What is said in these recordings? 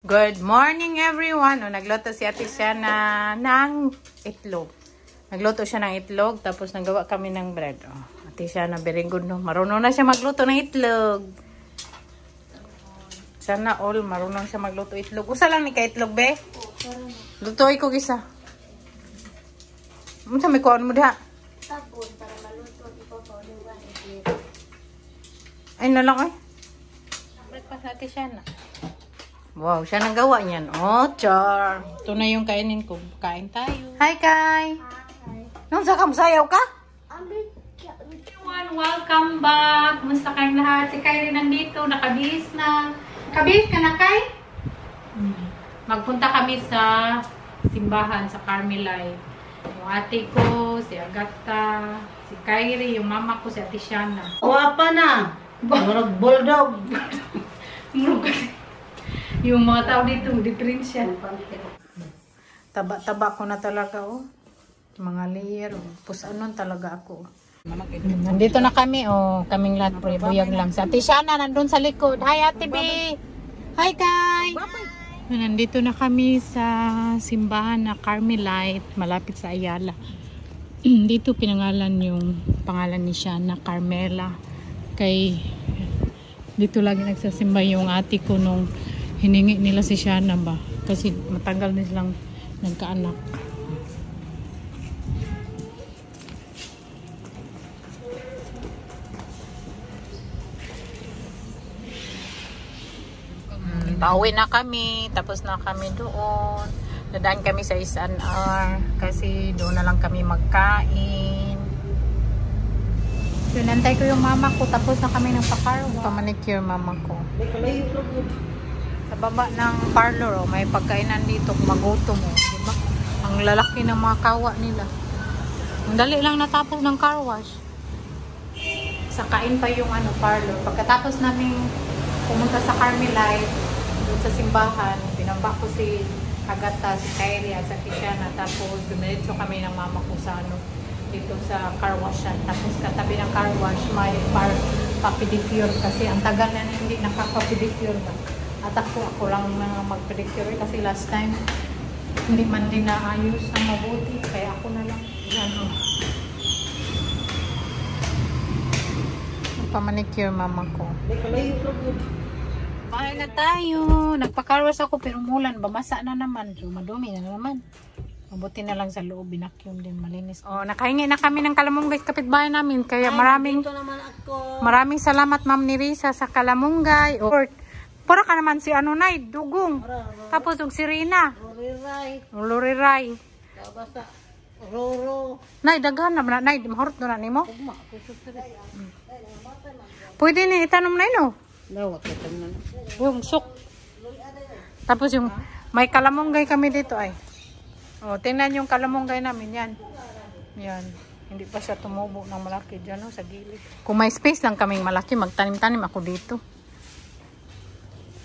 Good morning everyone. Nagluto si Ate Siana ng itlog. Nagluto siya ng itlog tapos nagawa kami ng bread. Ate Siana, very good no. Marunong na siya magluto ng itlog. Sana all marunong siya magluto itlog. Usa lang ni ka itlog be? Lutoy ko gisa. Unsa may kuan mo diha? Sabon para maluto ito po diwan itlog. Ay na lang ay. Breakfast Ate Siana. Wow, siya nang gawa niyan. Oh, char. Ito na yung kainin ko. Kain tayo. Hi, Kai. Hi. Nung sa sayaw ka? Everyone, welcome back. Kumusta kayong lahat? Si Kai rin nandito. Nakabihis na. Nakabihis ka na, Kai? Magpunta kami sa simbahan sa Carmelite. Yung ate ko, si Agatha, si Kyrie, yung mama ko, si Ate Siana. Wapa na. Murag bulldog. Murag kasi. Yung mga tao dito, diferensya. Taba-taba ko na talaga, oh. Mga layer, pusanon talaga ako. Nandito na kami, oh. Kaming lahat, buyag lang. Sa Ate Siana, nandun sa likod. Hi, Ate B! Hi, Kai! Nandito na kami sa simbahan na Carmelite, malapit sa Ayala. Dito pinangalan yung pangalan ni Siana, Carmela. Kay, dito lagi nagsasimba yung ate ko nung hiningi nila si Siana ba? Kasi matagal na silang nagkaanak. Pauwi na kami. Tapos na kami doon. Dadaan kami sa S&R. Kasi doon na lang kami magkain. So, nantay ko yung mama ko. Tapos na kami ng pakarwa. Pamanicure mama ko. Sa baba ng parlor, oh, may pagkainan dito, magutom mo, diba? Ang lalaki ng mga kawa nila. Ang dali lang natapos ng car wash. Sa kain pa yung parlor. Pagkatapos namin pumunta sa Carmelite, doon sa simbahan, binamba ko si Agatha, si Kyrie at sa Siana. Tapos dumiretso kami ng mama ko sa dito sa car wash. Tapos katabi ng car wash, may papedicure kasi ang tagal na hindi nakapapedicure ba. At ako lang mag-pedicure kasi last time hindi man din naayos ang mabuti. Kaya ako na lang. Pamanicure mama ko. Bahay na tayo. Nagpa-carwash ako pero umulan. Bamasa na naman. So madumi na naman. Mabuti na lang sa loob. Binakyum din. Malinis. Oh, nakahingi na kami ng kalamunggay sa kapitbahay namin. Kaya maraming salamat Ma'am Nirisa sa kalamunggay. Oh, para ka naman si Nay, dugong. Tapos yung si Rina. Loriray. Basta Roro. Nay, daghan na. Nay, mahurot na ni mo. Pwede ni itanom na ino. Yung sok. Tapos yung may kalamunggay kami dito ay. Oh, tingnan yung kalamunggay namin yan. Yan. Hindi pa siya tumubo ng malaki dyan, sa gilid. Kung may space lang kaming malaki, magtanim-tanim ako dito.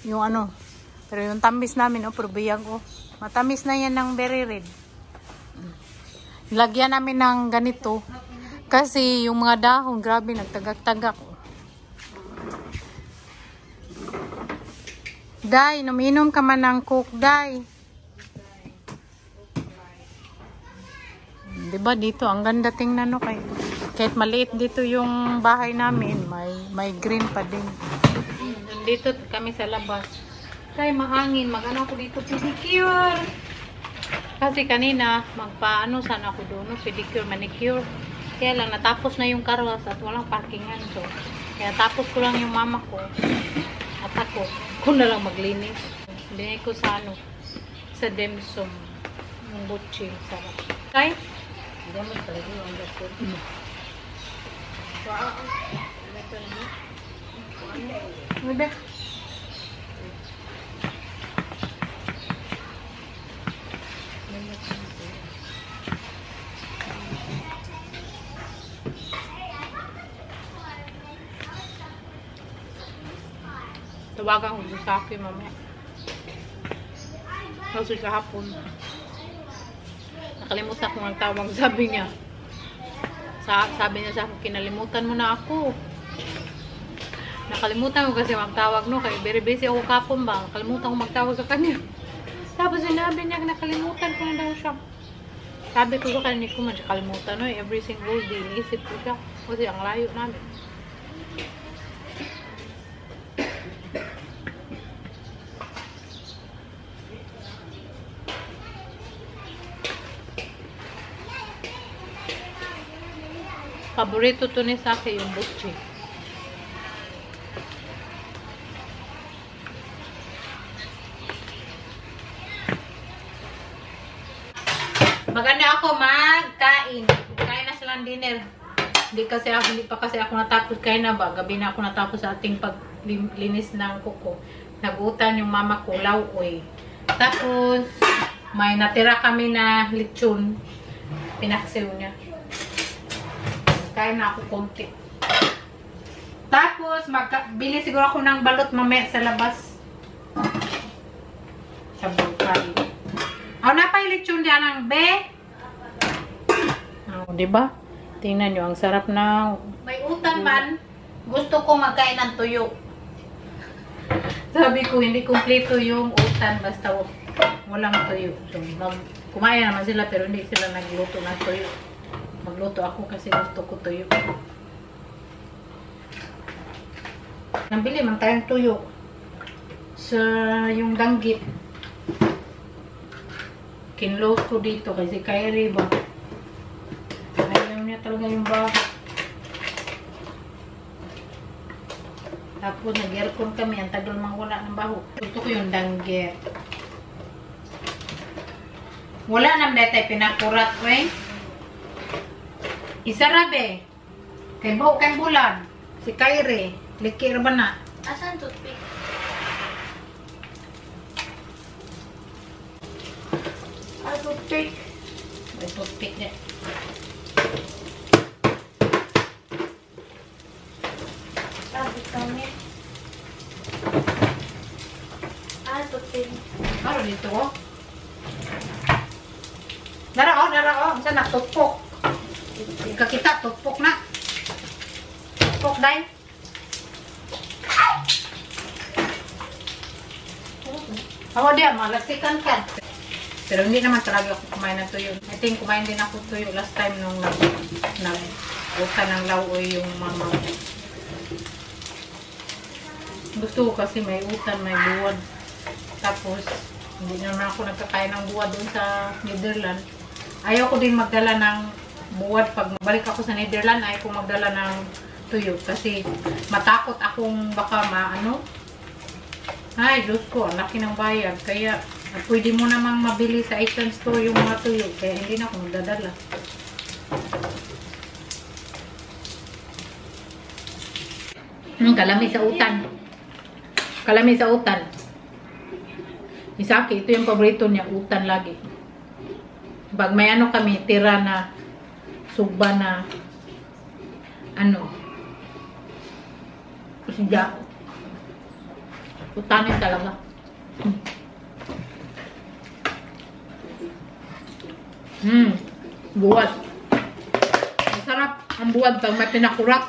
Yung pero yung tamis namin, probiyang, matamis na yan ng berry red. Lagyan namin ng ganito. Kasi yung mga dahon, grabe, nagtagak-tagak. Day, uminom ka man ng Coke, Day. Diba dito, ang ganda tingnan kahit maliit dito yung bahay namin, may green pa din. Dito kami sa labas. Kaya mahangin, mag-ano ako dito, pedicure. Kasi kanina, sana ako doon, pedicure, manicure. Kaya lang, natapos na yung carwash at walang parkingan. So, kaya tapos ko lang yung mama ko. At ako na lang maglinis. Binay ko sa sa Demsum. Yung butchi, sarap. Okay? Gamit talaga yung underfoot. Bebe. Tawagan ko sa akin mamaya. Kasi kahapon. Nakalimutan ko ang tawag. Sabi niya sa akin, kinalimutan mo na ako. Nakalimutan ko kasi magtawag, no? Kaya very busy ako kapon ba? Nakalimutan ko magtawag sa kanya. Tapos sinabi niya, nakalimutan ko na daw siya. Sabi ko sa kanya, ko man siya kalimutan, no? Every single day, iniisip ko siya. Kasi ang layo namin. Paborito to ni Saki, yung butchi. Maganda ako magkain. Kain na silang dinner. Hindi pa kasi ako natapos kain na ba. Gabi na ako natapos sa ating paglinis ng kuko. Nagutan yung mama ko, lauoy. Tapos, may natira kami na lechon. Pinaksiw niya. Kain na ako konti. Tapos, bili siguro ako ng balot mamaya sa labas. Sa bulkari. Oh, napailitsyon dyan ang be. Oh, diba? Tingnan nyo, ang sarap na. May utan man. Gusto ko magkain ng tuyo. Sabi ko, hindi kumpleto yung utan. Basta walang tuyo. So, kumain naman sila pero hindi sila nagluto ng tuyo. Magluto ako kasi gusto ko tuyo. Nabili man tayong tuyo. Sa yung danggit. Kinload ko dito kasi Kyrie ba? Ayaw niya talaga yung bago. Tapos nag-aircon kami. Ang tagal mang wala ng baho. Gusto ko yung danggit. Wala naman dito pinakurat ko eh. Isarabe. Kay Bo, kay Bulan. Si Kyrie. Likir ba na? Asan toothpick? Toothpick. May toothpick niya. Sabi kami. Toothpick. Ano dito oh? Narao. Saan na? Tupok. Kakita, tupok na. Tupok, day. Ako diyan, malasikan ka. Pero hindi naman talaga ako kumain ng tuyo. I think kumain din ako tuyo last time nung nag-utan ng lauoy yung mama. Gusto ko kasi may utan, may buwad. Tapos, hindi naman ako nagkakain ng buwad doon sa Netherlands. Ayaw ko din magdala ng buwad. Pag mabalik ako sa Netherlands, ayaw ko magdala ng tuyo. Kasi matakot akong baka maano. Ay, Diyos ko, ang laki ng bayad. Kaya, pwede mo namang mabili sa Asian store yung mga tuyo. Kaya hindi na ako magdadala. Kalami sa utan. Kalami sa utan. Isaki, ito yung paborito niya. Utan lagi. Pag may ano kami, tira na sugba na ano. Siya. Utanin talaga. Buwad. Masarap ang buwad pag may pinakurat.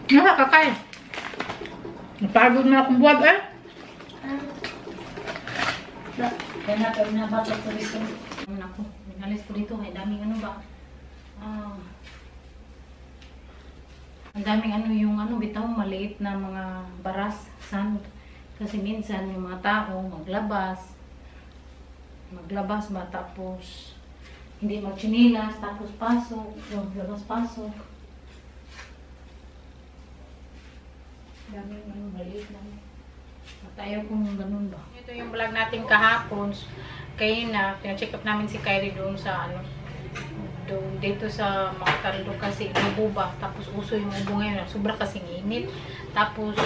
Nakakakain. Napagod na akong buwad eh. Kaya na tayo nabatot ko dito. Ako, minalis ko dito. Ay daming ano ba? Ang daming ano yung ano, bitaw maliit na mga baras, sand. Kasi minsan yung mga tao maglabas ba tapos hindi magchinilas, tapos pasok, yung labas-pasok. Daming ano, maliit na. At ayaw kung ganun ba. Ito yung vlog natin kahapon. Kaya na, pina-check up namin si Kyrie doon sa ano, doon dito sa mga taldo kasi nabuba. Tapos uso yung ubo ngayon. Sobra kasing init. Tapos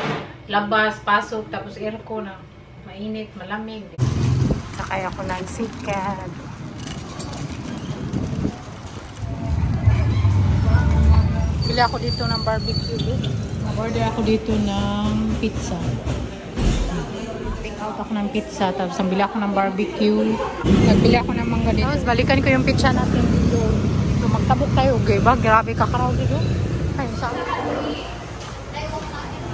labas, pasok, tapos aircon na mainit, malamig. Sakay ako ng sikat. Bili ako dito ng barbecue. Order ako dito ng pizza. Pick out ako ng pizza. Tapos bili ako ng barbecue. Nagbili ako ng mangga dito. Tapos balikan ko yung pizza natin dito. magtabok tayo. Okay ba? Grabe ka crowd dito. Ay, saan?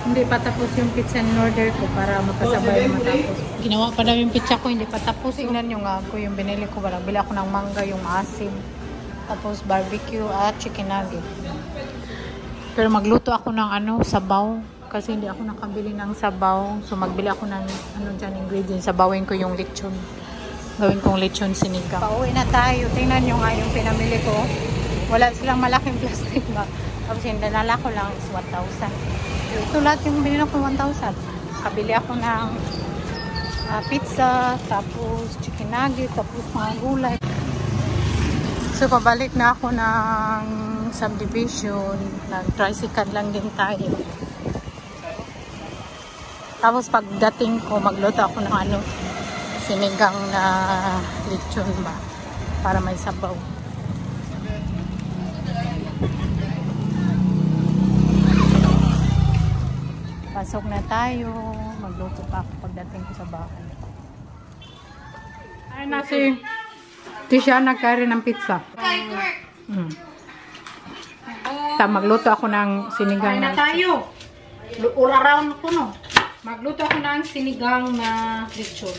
Hindi pa tapos yung pizza in order ko para makasabay matapos. Ginawa pa daw yung pizza ko, hindi pa tapos. Tingnan nyo nga ako yung binili ko. Bili ako ng mangga, yung asim. Tapos barbecue at chicken nugget. Pero magluto ako ng sabaw. Kasi hindi ako nakabili ng sabaw. So magbili ako ng ingredients. Sabawin ko yung lechon. Gawin kong lechon sinigang. Pauwi na tayo. Tingnan nyo nga yung pinamili ko. Wala silang malaking plastic ba. Tapos yung danala ko lang is 1,000. Ito lahat yung binili ko 1,000. Kabili ako ng pizza, tapos chicken nugget, tapos mga gulay. So pabalik na ako ng subdivision. Nag-tricycle lang din tayo. Tapos pagdating ko, magluto ako ng sinigang na lechon ba. Para may sabaw. Pasok na tayo. Magluto pa ako pagdating ko sa bahay. Ay na si Tisha nagkari ng pizza. Magluto ako ng sinigang na tayo. Uraround ko no. Magluto ako ng sinigang na lechon.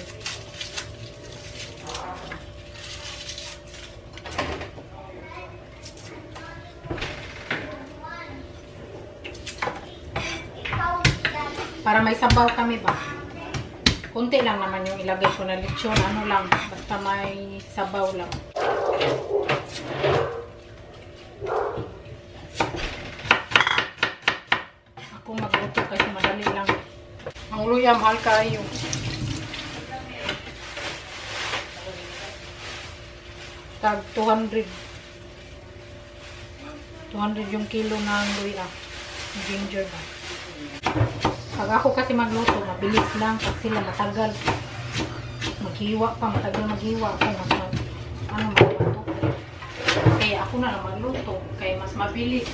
Para may sabaw kami ba? Kunti lang naman yung ilagay ko na lechon. Ano lang, basta may sabaw lang. Ako magluto kasi madali lang. Ang luya, mahal kayo. Tag 200. 200 yung kilo ng luya. Ginger ba? Pag ako kasi magluto, mabilis lang. Pag sila matagal. Maghiwa pa, matagal maghiwa ako. Magluto. Kaya ako na lang magluto. Kaya mas mabilis.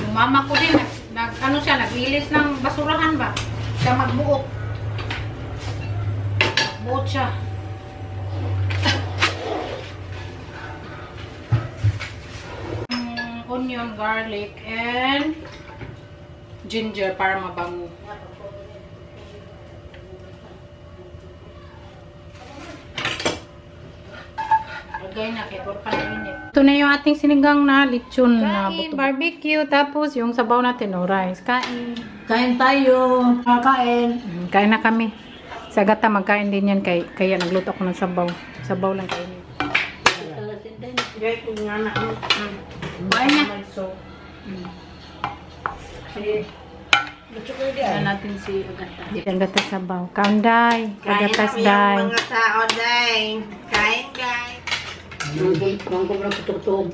Yung mama ko din, naglilis ng basurahan ba? Siya magbuot. Magbuot siya. Onion, garlic, and ginger para mabango. Lagay na kaya pa nainit. Ito na yung ating sinigang na lechon na buto. Barbecue, tapos yung sabaw natin, rice. Kain. Kain tayo. Kakain. Kain na kami. Sa gata, magkain din yan. Kaya nagluto ako ng sabaw. Sabaw lang kainin. Bahay na. Ano natin si Agata. Agata sabaw. Kaunday. Agatas day. Mga tao day. Kain guys. Mangkong na tutugtog.